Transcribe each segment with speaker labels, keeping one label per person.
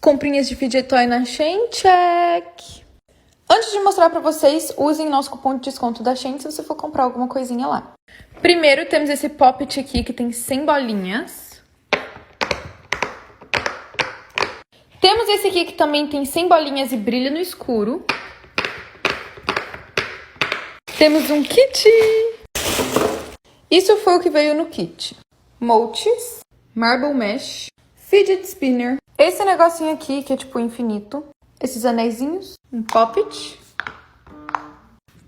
Speaker 1: Comprinhas de Fidget Toy na Shein, check! Antes de mostrar pra vocês, usem nosso cupom de desconto da Shein se você for comprar alguma coisinha lá. Primeiro, temos esse poppet aqui que tem 100 bolinhas. Temos esse aqui que também tem 100 bolinhas e brilha no escuro. Temos um kit. Isso foi o que veio no kit. Mochis, marble mesh, fidget spinner. Esse negocinho aqui que é tipo infinito. Esses anéisinhos, um poppet.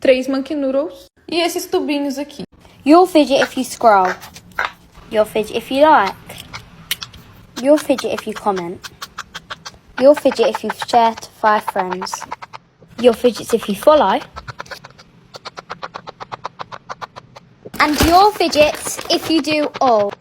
Speaker 1: 3 monkey noodles. E esses tubinhos aqui.
Speaker 2: You'll fidget if you scroll. You'll fidget if you like. You'll fidget if you comment. You'll fidget if you share to 5 friends. You'll fidget if you follow. And you'll fidget if you do all.